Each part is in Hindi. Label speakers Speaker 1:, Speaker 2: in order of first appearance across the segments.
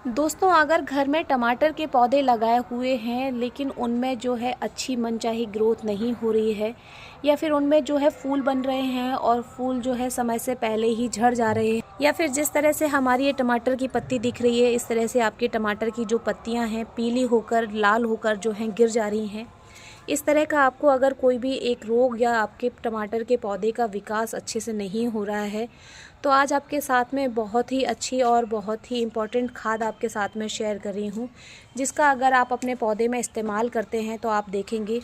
Speaker 1: दोस्तों, अगर घर में टमाटर के पौधे लगाए हुए हैं लेकिन उनमें जो है अच्छी मनचाही ग्रोथ नहीं हो रही है, या फिर उनमें जो है फूल बन रहे हैं और फूल जो है समय से पहले ही झड़ जा रहे हैं, या फिर जिस तरह से हमारी ये टमाटर की पत्ती दिख रही है इस तरह से आपके टमाटर की जो पत्तियां हैं पीली होकर लाल होकर जो हैं गिर जा रही हैं। इस तरह का आपको अगर कोई भी एक रोग या आपके टमाटर के पौधे का विकास अच्छे से नहीं हो रहा है, तो आज आपके साथ में बहुत ही अच्छी और बहुत ही इम्पॉर्टेंट खाद आपके साथ में शेयर कर रही हूँ, जिसका अगर आप अपने पौधे में इस्तेमाल करते हैं तो आप देखेंगे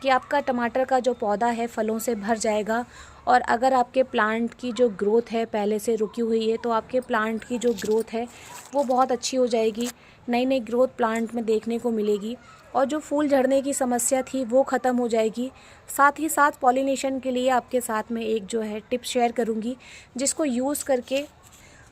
Speaker 1: कि आपका टमाटर का जो पौधा है फलों से भर जाएगा। और अगर आपके प्लांट की जो ग्रोथ है पहले से रुकी हुई है तो आपके प्लांट की जो ग्रोथ है वो बहुत अच्छी हो जाएगी, नई नई ग्रोथ प्लांट में देखने को मिलेगी और जो फूल झड़ने की समस्या थी वो ख़त्म हो जाएगी। साथ ही साथ पॉलिनेशन के लिए आपके साथ में एक जो है टिप शेयर करूँगी, जिसको यूज़ करके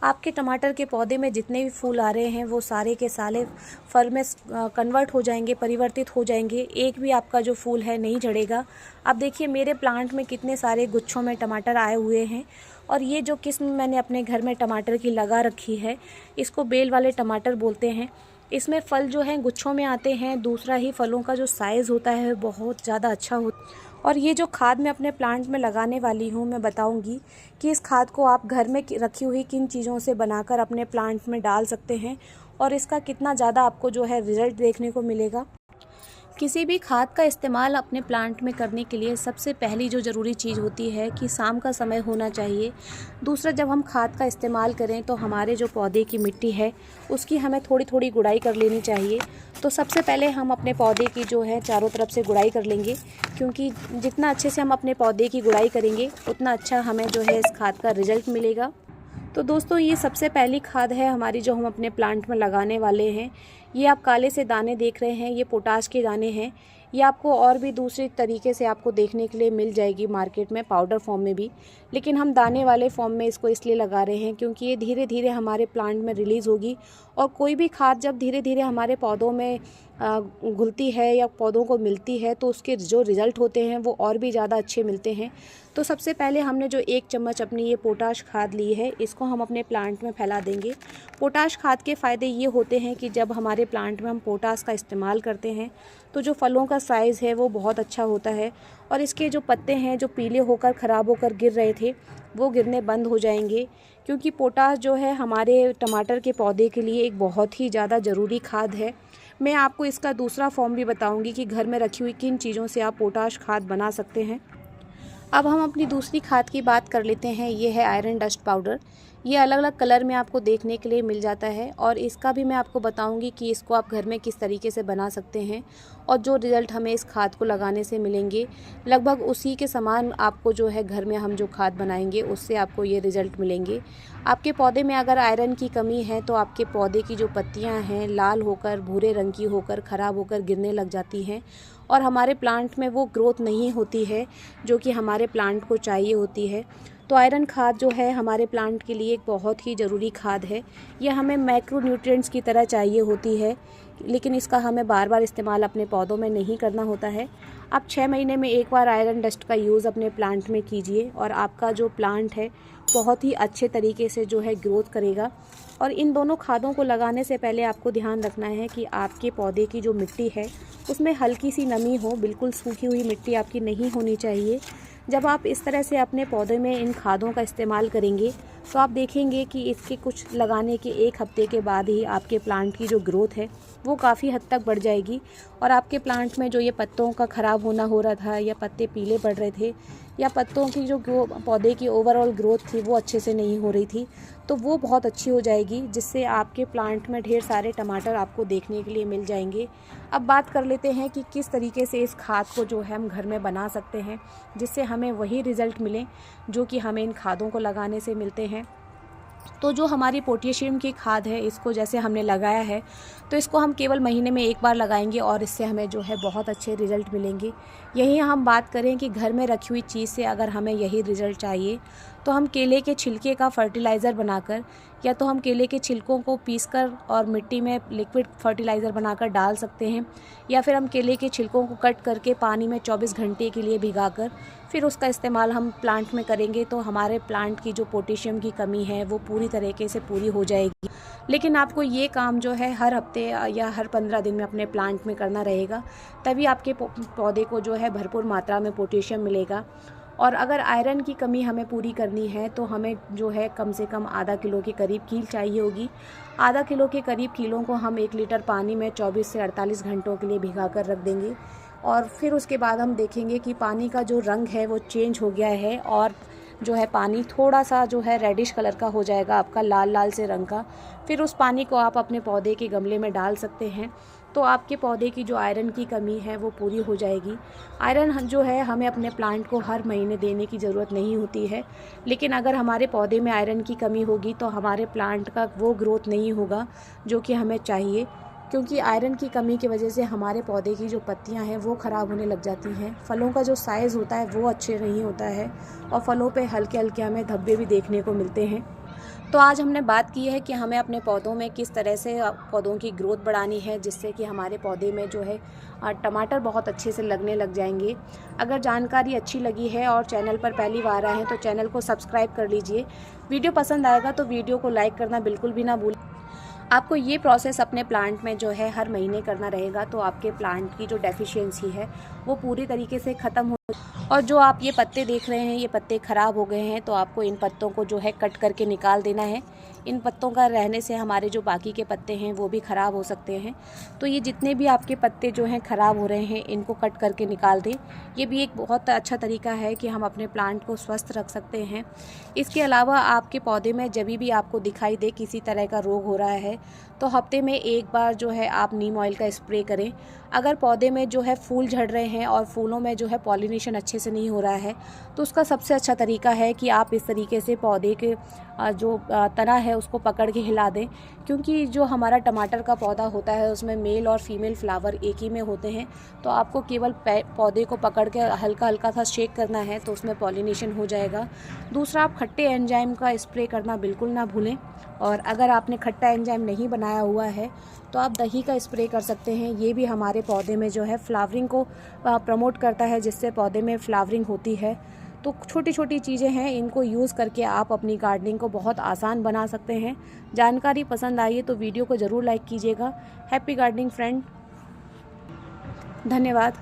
Speaker 1: आपके टमाटर के पौधे में जितने भी फूल आ रहे हैं वो सारे के सारे फल में कन्वर्ट हो जाएंगे, परिवर्तित हो जाएंगे। एक भी आपका जो फूल है नहीं झड़ेगा। अब देखिए मेरे प्लांट में कितने सारे गुच्छों में टमाटर आए हुए हैं, और ये जो किस्म मैंने अपने घर में टमाटर की लगा रखी है इसको बेल वाले टमाटर बोलते हैं। इसमें फल जो हैं गुच्छों में आते हैं, दूसरा ही फलों का जो साइज़ होता है बहुत ज़्यादा अच्छा होता है। और ये जो खाद मैं अपने प्लांट में लगाने वाली हूँ, मैं बताऊँगी कि इस खाद को आप घर में रखी हुई किन चीज़ों से बनाकर अपने प्लांट में डाल सकते हैं और इसका कितना ज़्यादा आपको जो है रिज़ल्ट देखने को मिलेगा। किसी भी खाद का इस्तेमाल अपने प्लांट में करने के लिए सबसे पहली जो ज़रूरी चीज़ होती है कि शाम का समय होना चाहिए। दूसरा, जब हम खाद का इस्तेमाल करें तो हमारे जो पौधे की मिट्टी है उसकी हमें थोड़ी थोड़ी गुड़ाई कर लेनी चाहिए। तो सबसे पहले हम अपने पौधे की जो है चारों तरफ से गुड़ाई कर लेंगे, क्योंकि जितना अच्छे से हम अपने पौधे की गुड़ाई करेंगे उतना अच्छा हमें जो है इस खाद का रिज़ल्ट मिलेगा। तो दोस्तों, ये सबसे पहली खाद है हमारी जो हम अपने प्लांट में लगाने वाले हैं। ये आप काले से दाने देख रहे हैं, ये पोटाश के दाने हैं। ये आपको और भी दूसरे तरीके से आपको देखने के लिए मिल जाएगी मार्केट में, पाउडर फॉर्म में भी, लेकिन हम दाने वाले फॉर्म में इसको इसलिए लगा रहे हैं क्योंकि ये धीरे धीरे हमारे प्लांट में रिलीज़ होगी। और कोई भी खाद जब धीरे धीरे हमारे पौधों में घुलती है या पौधों को मिलती है तो उसके जो रिज़ल्ट होते हैं वो और भी ज़्यादा अच्छे मिलते हैं। तो सबसे पहले हमने जो 1 चम्मच अपनी ये पोटाश खाद ली है इसको हम अपने प्लांट में फैला देंगे। पोटाश खाद के फ़ायदे ये होते हैं कि जब हमारे प्लांट में हम पोटाश का इस्तेमाल करते हैं तो जो फलों का साइज़ है वो बहुत अच्छा होता है, और इसके जो पत्ते हैं जो पीले होकर ख़राब होकर गिर रहे थे वो गिरने बंद हो जाएंगे, क्योंकि पोटाश जो है हमारे टमाटर के पौधे के लिए एक बहुत ही ज़्यादा ज़रूरी खाद है। मैं आपको इसका दूसरा फॉर्म भी बताऊंगी कि घर में रखी हुई किन चीज़ों से आप पोटाश खाद बना सकते हैं। अब हम अपनी दूसरी खाद की बात कर लेते हैं। ये है आयरन डस्ट पाउडर। ये अलग अलग कलर में आपको देखने के लिए मिल जाता है, और इसका भी मैं आपको बताऊंगी कि इसको आप घर में किस तरीके से बना सकते हैं और जो रिज़ल्ट हमें इस खाद को लगाने से मिलेंगे लगभग उसी के समान आपको जो है घर में हम जो खाद बनाएंगे उससे आपको ये रिज़ल्ट मिलेंगे। आपके पौधे में अगर आयरन की कमी है तो आपके पौधे की जो पत्तियाँ हैं लाल होकर भूरे रंग की होकर ख़राब होकर गिरने लग जाती हैं, और हमारे प्लांट में वो ग्रोथ नहीं होती है जो कि हमारे प्लांट को चाहिए होती है। तो आयरन खाद जो है हमारे प्लांट के लिए एक बहुत ही ज़रूरी खाद है। यह हमें मैक्रो न्यूट्रिएंट्स की तरह चाहिए होती है, लेकिन इसका हमें बार बार इस्तेमाल अपने पौधों में नहीं करना होता है। आप 6 महीने में एक बार आयरन डस्ट का यूज़ अपने प्लांट में कीजिए और आपका जो प्लांट है बहुत ही अच्छे तरीके से जो है ग्रोथ करेगा। और इन दोनों खादों को लगाने से पहले आपको ध्यान रखना है कि आपके पौधे की जो मिट्टी है उसमें हल्की सी नमी हो, बिल्कुल सूखी हुई मिट्टी आपकी नहीं होनी चाहिए। जब आप इस तरह से अपने पौधे में इन खादों का इस्तेमाल करेंगे तो आप देखेंगे कि इसके कुछ लगाने के 1 हफ्ते के बाद ही आपके प्लांट की जो ग्रोथ है वो काफ़ी हद तक बढ़ जाएगी, और आपके प्लांट में जो ये पत्तों का ख़राब होना हो रहा था या पत्ते पीले पड़ रहे थे या पत्तों की जो पौधे की ओवरऑल ग्रोथ थी वो अच्छे से नहीं हो रही थी, तो वो बहुत अच्छी हो जाएगी, जिससे आपके प्लांट में ढेर सारे टमाटर आपको देखने के लिए मिल जाएंगे। अब बात कर लेते हैं कि किस तरीके से इस खाद को जो है हम घर में बना सकते हैं जिससे हमें वही रिज़ल्ट मिले जो कि हमें इन खादों को लगाने से मिलते हैं। तो जो हमारी पोटेशियम की खाद है इसको जैसे हमने लगाया है तो इसको हम केवल महीने में 1 बार लगाएंगे और इससे हमें जो है बहुत अच्छे रिज़ल्ट मिलेंगे। यही हम बात करें कि घर में रखी हुई चीज़ से अगर हमें यही रिज़ल्ट चाहिए तो हम केले के छिलके का फर्टिलाइज़र बनाकर, या तो हम केले के छिलकों को पीसकर और मिट्टी में लिक्विड फर्टिलाइज़र बनाकर डाल सकते हैं, या फिर हम केले के छिलकों को कट करके पानी में 24 घंटे के लिए भिगाकर फिर उसका इस्तेमाल हम प्लांट में करेंगे तो हमारे प्लांट की जो पोटेशियम की कमी है वो पूरी तरीके से पूरी हो जाएगी। लेकिन आपको ये काम जो है हर हफ्ते या हर 15 दिन में अपने प्लांट में करना रहेगा, तभी आपके पौधे को जो है भरपूर मात्रा में पोटेशियम मिलेगा। और अगर आयरन की कमी हमें पूरी करनी है तो हमें जो है कम से कम आधा किलो के करीब कील चाहिए होगी। आधा किलो के करीब कीलों को हम 1 लीटर पानी में 24 से 48 घंटों के लिए भिगा कर रख देंगे, और फिर उसके बाद हम देखेंगे कि पानी का जो रंग है वो चेंज हो गया है और जो है पानी थोड़ा सा जो है रेडिश कलर का हो जाएगा, आपका लाल लाल से रंग का। फिर उस पानी को आप अपने पौधे के गमले में डाल सकते हैं, तो आपके पौधे की जो आयरन की कमी है वो पूरी हो जाएगी। आयरन जो है हमें अपने प्लांट को हर महीने देने की ज़रूरत नहीं होती है, लेकिन अगर हमारे पौधे में आयरन की कमी होगी तो हमारे प्लांट का वो ग्रोथ नहीं होगा जो कि हमें चाहिए, क्योंकि आयरन की कमी की वजह से हमारे पौधे की जो पत्तियां हैं वो ख़राब होने लग जाती हैं। फलों का जो साइज़ होता है वो अच्छे नहीं होता है और फलों पे हल्के हल्के हमें धब्बे भी देखने को मिलते हैं। तो आज हमने बात की है कि हमें अपने पौधों में किस तरह से पौधों की ग्रोथ बढ़ानी है, जिससे कि हमारे पौधे में जो है टमाटर बहुत अच्छे से लगने लग जाएंगे। अगर जानकारी अच्छी लगी है और चैनल पर पहली बार आए हैं तो चैनल को सब्सक्राइब कर लीजिए। वीडियो पसंद आएगा तो वीडियो को लाइक करना बिल्कुल भी ना भूलें। आपको ये प्रोसेस अपने प्लांट में जो है हर महीने करना रहेगा, तो आपके प्लांट की जो डेफिशिएंसी है वो पूरी तरीके से ख़त्म हो। और जो आप ये पत्ते देख रहे हैं, ये पत्ते ख़राब हो गए हैं, तो आपको इन पत्तों को जो है कट करके निकाल देना है। इन पत्तों का रहने से हमारे जो बाकी के पत्ते हैं वो भी ख़राब हो सकते हैं। तो ये जितने भी आपके पत्ते जो हैं ख़राब हो रहे हैं, इनको कट करके निकाल दें। ये भी एक बहुत अच्छा तरीका है कि हम अपने प्लांट को स्वस्थ रख सकते हैं। इसके अलावा आपके पौधे में जब भी आपको दिखाई दे किसी तरह का रोग हो रहा है तो हफ्ते में एक बार जो है आप नीम ऑयल का स्प्रे करें। अगर पौधे में जो है फूल झड़ रहे हैं और फूलों में जो है पॉलिनेशन अच्छे से नहीं हो रहा है तो उसका सबसे अच्छा तरीका है कि आप इस तरीके से पौधे के जो तना है उसको पकड़ के हिला दें, क्योंकि जो हमारा टमाटर का पौधा होता है उसमें मेल और फीमेल फ्लावर एक ही में होते हैं। तो आपको केवल पौधे को पकड़ के हल्का हल्का सा शेक करना है तो उसमें पॉलिनेशन हो जाएगा। दूसरा, आप खट्टे एंजाइम का स्प्रे करना बिल्कुल ना भूलें। और अगर आपने खट्टा एंजाइम नहीं बनाया हुआ है तो आप दही का स्प्रे कर सकते हैं। ये भी हमारे पौधे में जो है फ्लावरिंग को प्रमोट करता है, जिससे पौधे में फ्लावरिंग होती है। तो छोटी छोटी चीज़ें हैं, इनको यूज़ करके आप अपनी गार्डनिंग को बहुत आसान बना सकते हैं। जानकारी पसंद आई है तो वीडियो को ज़रूर लाइक कीजिएगा। हैप्पी गार्डनिंग फ्रेंड, धन्यवाद।